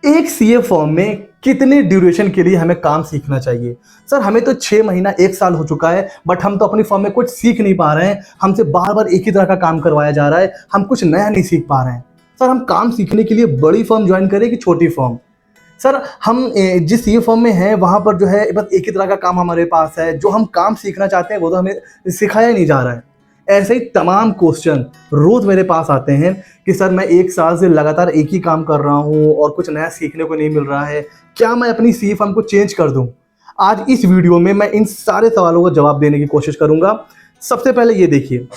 एक CA form में कितने ड्यूरेशन के लिए हमें काम सीखना चाहिए? सर हमें तो 6 महीना 1 साल हो चुका है, बट हम तो अपनी फॉर्म में कुछ सीख नहीं पा रहे हैं। हमसे बार बार एक ही तरह का काम करवाया जा रहा है, हम कुछ नया नहीं सीख पा रहे हैं। सर हम काम सीखने के लिए बड़ी फॉर्म ज्वाइन करें कि छोटी फॉर्म? सर हम जिस सीए फॉर्म में हैं वहाँ पर जो है बस एक ही तरह का काम हमारे पास है, जो हम काम सीखना चाहते हैं वो तो हमें सिखाया ही नहीं जा रहा है। ऐसे ही तमाम क्वेश्चन रोज़ मेरे पास आते हैं कि सर मैं 1 साल से लगातार एक ही काम कर रहा हूँ और कुछ नया सीखने को नहीं मिल रहा है, क्या मैं अपनी सीए फॉर्म को चेंज कर दूँ? आज इस वीडियो में मैं इन सारे सवालों का जवाब देने की कोशिश करूँगा। सबसे पहले ये देखिए,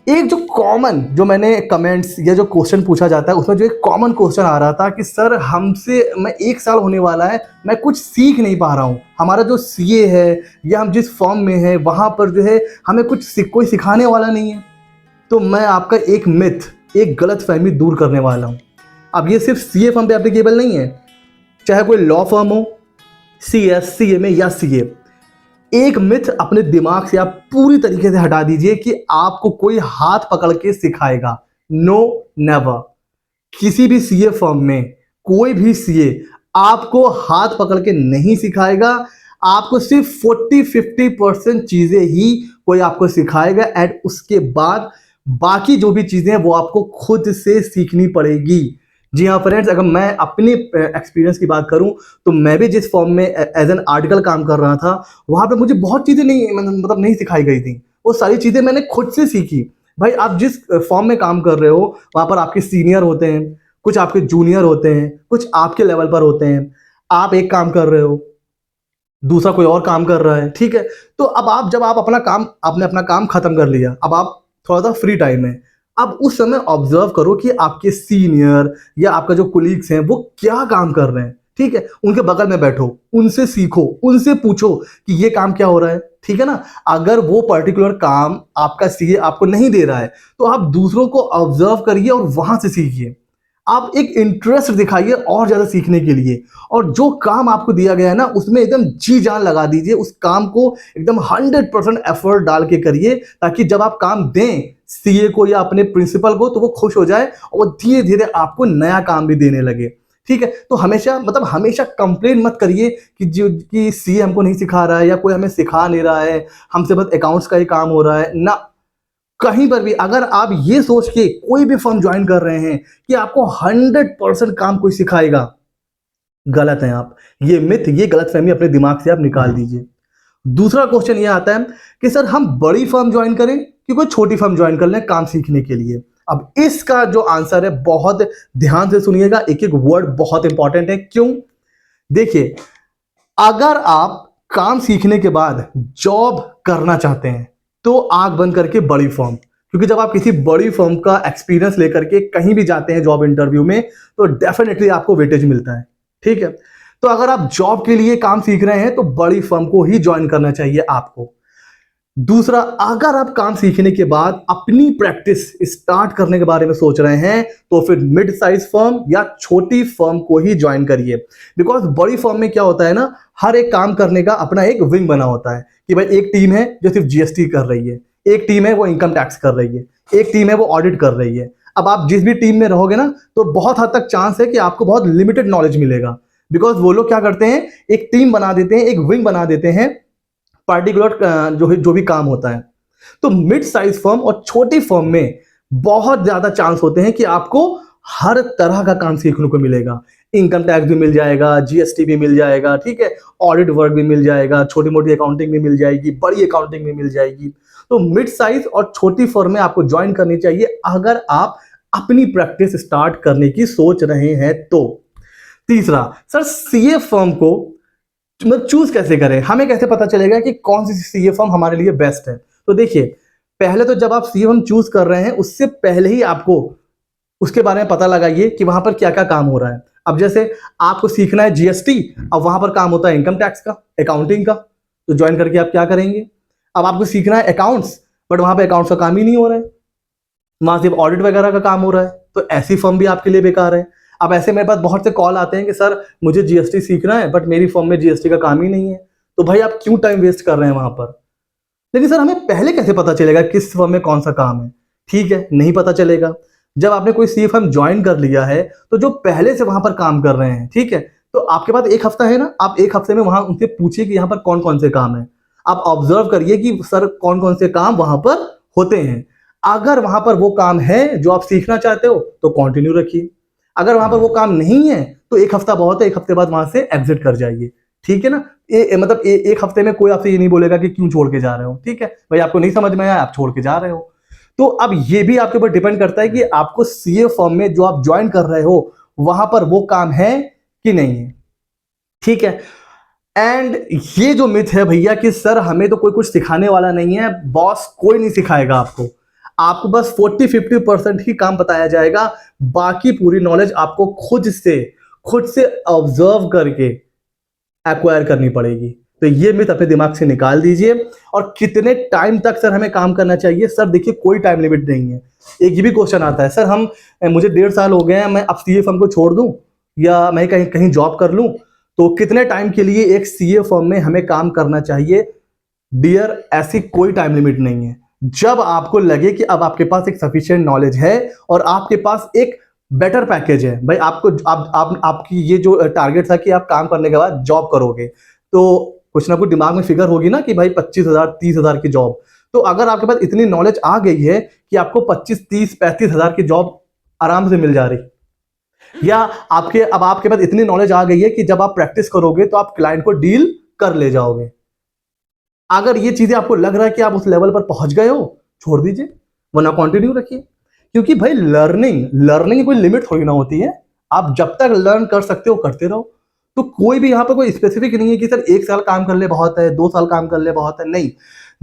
एक जो कॉमन जो मैंने कमेंट्स या जो क्वेश्चन पूछा जाता है उसमें जो एक कॉमन क्वेश्चन आ रहा था कि सर हमसे मैं 1 साल होने वाला है, मैं कुछ सीख नहीं पा रहा हूँ। हमारा जो सीए है या हम जिस फॉर्म में है वहाँ पर जो है हमें कोई सिखाने वाला नहीं है। तो मैं आपका एक मिथ, एक गलतफहमी दूर करने वाला हूँ। अब ये सिर्फ सीए फॉर्म पे एप्लीकेबल नहीं है, चाहे कोई लॉ फर्म हो, सीएस, सीएमए या सीए। एक मिथ अपने दिमाग से आप पूरी तरीके से हटा दीजिए कि आपको कोई हाथ पकड़ के सिखाएगा। No, never. किसी भी सीए फर्म में कोई भी सीए आपको हाथ पकड़ के नहीं सिखाएगा। आपको सिर्फ 40-50% चीजें ही कोई आपको सिखाएगा एंड उसके बाद बाकी जो भी चीजें हैं वो आपको खुद से सीखनी पड़ेगी। जी हाँ फ्रेंड्स, अगर मैं अपने एक्सपीरियंस की बात करूं तो मैं भी जिस फॉर्म में एज एन आर्टिकल काम कर रहा था वहां पे मुझे बहुत चीज़ें नहीं सिखाई गई थी। वो सारी चीज़ें मैंने खुद से सीखी। भाई आप जिस फॉर्म में काम कर रहे हो वहां पर आपके सीनियर होते हैं, कुछ आपके जूनियर होते हैं, कुछ आपके लेवल पर होते हैं। आप एक काम कर रहे हो, दूसरा कोई और काम कर रहा है, ठीक है। तो अब जब आपने अपना काम खत्म कर लिया, अब आप थोड़ा सा फ्री टाइम है, अब उस समय ऑब्जर्व करो कि आपके सीनियर या आपका जो कोलीग्स हैं वो क्या काम कर रहे हैं, ठीक है। उनके बगल में बैठो, उनसे सीखो, उनसे पूछो कि ये काम क्या हो रहा है, ठीक है ना। अगर वो पर्टिकुलर काम आपका सीए आपको नहीं दे रहा है तो आप दूसरों को ऑब्जर्व करिए और वहां से सीखिए। आप एक इंटरेस्ट दिखाइए और ज्यादा सीखने के लिए, और जो काम आपको दिया गया है ना उसमें एकदम जी जान लगा दीजिए। उस काम को एकदम 100% एफर्ट डाल के करिए, ताकि जब आप काम दें सीए को या अपने प्रिंसिपल को तो वो खुश हो जाए और वो धीरे धीरे आपको नया काम भी देने लगे, ठीक है। तो हमेशा कंप्लेन मत करिए कि सीए हमको नहीं सिखा रहा है या कोई हमें सिखा नहीं रहा है, हमसे बस अकाउंट्स का ही काम हो रहा है ना। कहीं पर भी अगर आप ये सोच के कोई भी फर्म ज्वाइन कर रहे हैं कि आपको 100% काम कोई सिखाएगा, गलत है आप। ये मिथ, ये गलतफहमी अपने दिमाग से आप निकाल दीजिए। दूसरा क्वेश्चन ये आता है कि सर हम बड़ी फर्म ज्वाइन करें कि कोई छोटी फर्म ज्वाइन कर लें काम सीखने के लिए? अब इसका जो आंसर है बहुत ध्यान से सुनिएगा, एक एक वर्ड बहुत इंपॉर्टेंट है। क्यों? देखिए, अगर आप काम सीखने के बाद जॉब करना चाहते हैं तो आंख बंद करके बड़ी फर्म, क्योंकि जब आप किसी बड़ी फर्म का एक्सपीरियंस लेकर के कहीं भी जाते हैं जॉब इंटरव्यू में तो डेफिनेटली आपको वेटेज मिलता है, ठीक है। तो अगर आप जॉब के लिए काम सीख रहे हैं तो बड़ी फर्म को ही ज्वाइन करना चाहिए आपको। दूसरा, अगर आप काम सीखने के बाद अपनी प्रैक्टिस स्टार्ट करने के बारे में सोच रहे हैं तो फिर मिड साइज फर्म या छोटी फर्म को ही ज्वाइन करिए। बिकॉज बड़ी फर्म में क्या होता है ना, हर एक काम करने का अपना एक विंग बना होता है कि भाई एक टीम है जो सिर्फ जीएसटी कर रही है, एक टीम है वो इनकम टैक्स कर रही है, एक टीम है वो ऑडिट कर रही है। अब आप जिस भी टीम में रहोगे ना तो बहुत हद तक चांस है कि आपको बहुत लिमिटेड नॉलेज मिलेगा। बिकॉज वो लोग क्या करते हैं, एक टीम बना देते हैं, एक विंग बना देते हैं पार्टिकुलर जो भी काम होता है। तो मिड साइज फर्म और छोटी फर्म में बहुत ज्यादा चांस होते हैं कि आपको हर तरह का काम सीखने को मिलेगा। इनकम टैक्स भी मिल जाएगा, जीएसटी भी मिल जाएगा, ठीक है, ऑडिट वर्क भी मिल जाएगा, छोटी मोटी अकाउंटिंग भी मिल जाएगी, बड़ी अकाउंटिंग भी मिल जाएगी। तो मिड साइज और छोटी फर्म में आपको ज्वाइन करनी चाहिए अगर आप अपनी प्रैक्टिस स्टार्ट करने की सोच रहे हैं तो। तीसरा, सर सीए फर्म को मतलब चूज कैसे करें, हमें कैसे पता चलेगा कि कौन सी सीए फर्म हमारे लिए बेस्ट है? तो देखिए, पहले तो जब आप सीए फर्म चूज कर रहे हैं उससे पहले ही आपको उसके बारे में पता लगाइए कि वहां पर क्या क्या काम हो रहा है। अब जैसे आपको सीखना है जीएसटी, अब वहां पर काम होता है इनकम टैक्स का, अकाउंटिंग का, तो ज्वाइन करके आप क्या करेंगे? अब आपको सीखना है अकाउंट्स, बट वहां पर अकाउंट्स का काम ही नहीं हो रहा है, वहां सिर्फ ऑडिट वगैरह का काम हो रहा है, तो ऐसी फर्म भी आपके लिए बेकार है। अब ऐसे मेरे पास बहुत से कॉल आते हैं कि सर मुझे जीएसटी सीखना है बट मेरी फर्म में जीएसटी का काम ही नहीं है, तो भाई आप क्यों टाइम वेस्ट कर रहे हैं वहां पर? लेकिन सर हमें पहले कैसे पता चलेगा किस फर्म में कौन सा काम है? ठीक है, नहीं पता चलेगा, जब आपने कोई सीए फर्म ज्वाइन कर लिया है तो जो पहले से वहां पर काम कर रहे हैं, ठीक है, तो आपके पास एक हफ्ता है ना, आप एक हफ्ते में वहां उनसे पूछिए कि यहाँ पर कौन कौन से काम है। आप ऑब्जर्व करिए कि सर कौन कौन से काम वहां पर होते हैं। अगर वहां पर वो काम है जो आप सीखना चाहते हो तो कंटिन्यू रखिए। अगर वहां पर वो काम नहीं है तो एक हफ्ता बहुत है, एक हफ्ते बाद वहां से एग्जिट कर जाइए, ठीक है ना। मतलब एक हफ्ते में कोई आपसे ये नहीं बोलेगा कि क्यों छोड़ के जा रहे हो, ठीक है भाई, आपको नहीं समझ में आया आप छोड़ के जा रहे हो। तो अब ये भी आपके ऊपर डिपेंड करता है कि आपको सीए फर्म में जो आप ज्वाइन कर रहे हो वहां पर वो काम है कि नहीं है, ठीक है। एंड ये जो मिथ है भैया कि सर हमें तो कोई कुछ सिखाने वाला नहीं है, बॉस कोई नहीं सिखाएगा आपको, आपको बस 40-50% ही काम बताया जाएगा, बाकी पूरी नॉलेज आपको खुद से ऑब्जर्व करके एक्वायर करनी पड़ेगी। तो ये मिथ अपने दिमाग से निकाल दीजिए। और कितने टाइम तक सर हमें काम करना चाहिए, सर देखिए कोई टाइम लिमिट नहीं है। एक ये भी क्वेश्चन आता है, सर मुझे 1.5 साल हो गए हैं, मैं अब सीए फर्म को छोड़ दूं या मैं कहीं कहीं जॉब कर लूं, तो कितने टाइम के लिए एक सीए फर्म में हमें काम करना चाहिए? डियर, ऐसी कोई टाइम लिमिट नहीं है। जब आपको लगे कि अब आपके पास एक सफिशिएंट नॉलेज है और आपके पास एक बेटर पैकेज है, भाई आपकी ये जो टारगेट था कि आप काम करने के बाद जॉब करोगे, तो कुछ ना कुछ दिमाग में फिगर होगी ना कि भाई 25,000 30,000 की जॉब। तो अगर आपके पास इतनी नॉलेज आ गई है कि आपको 25 30 35,000 की जॉब आराम से मिल जा रही, या आपके पास इतनी नॉलेज आ गई है कि जब आप प्रैक्टिस करोगे तो आप क्लाइंट को डील कर ले जाओगे, अगर ये चीजें आपको लग रहा है कि आप उस लेवल पर पहुंच गए हो, छोड़ दीजिए, वरना कंटिन्यू रखिए। क्योंकि भाई लर्निंग की कोई लिमिट थोड़ी ना होती है, आप जब तक लर्न कर सकते हो करते रहो। तो कोई भी यहाँ पर कोई स्पेसिफिक नहीं है कि सर 1 साल काम कर ले बहुत है, 2 साल काम कर ले बहुत है, नहीं।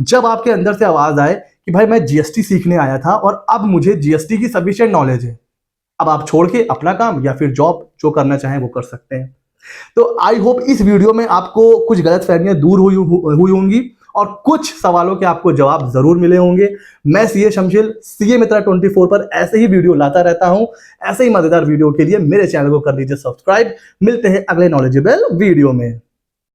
जब आपके अंदर से आवाज आए कि भाई मैं जीएसटी सीखने आया था और अब मुझे जीएसटी की सफिशिएंट नॉलेज है, अब आप छोड़ के अपना काम या फिर जॉब जो करना चाहें वो कर सकते हैं। तो आई होप इस वीडियो में आपको कुछ गलतफहमियां दूर हुई होंगी और कुछ सवालों के आपको जवाब जरूर मिले होंगे। मैं सीए शमशिल, सीए मित्रा 24 पर ऐसे ही वीडियो लाता रहता हूं। ऐसे ही मजेदार वीडियो के लिए मेरे चैनल को कर लीजिए सब्सक्राइब। मिलते हैं अगले नॉलेजेबल वीडियो में।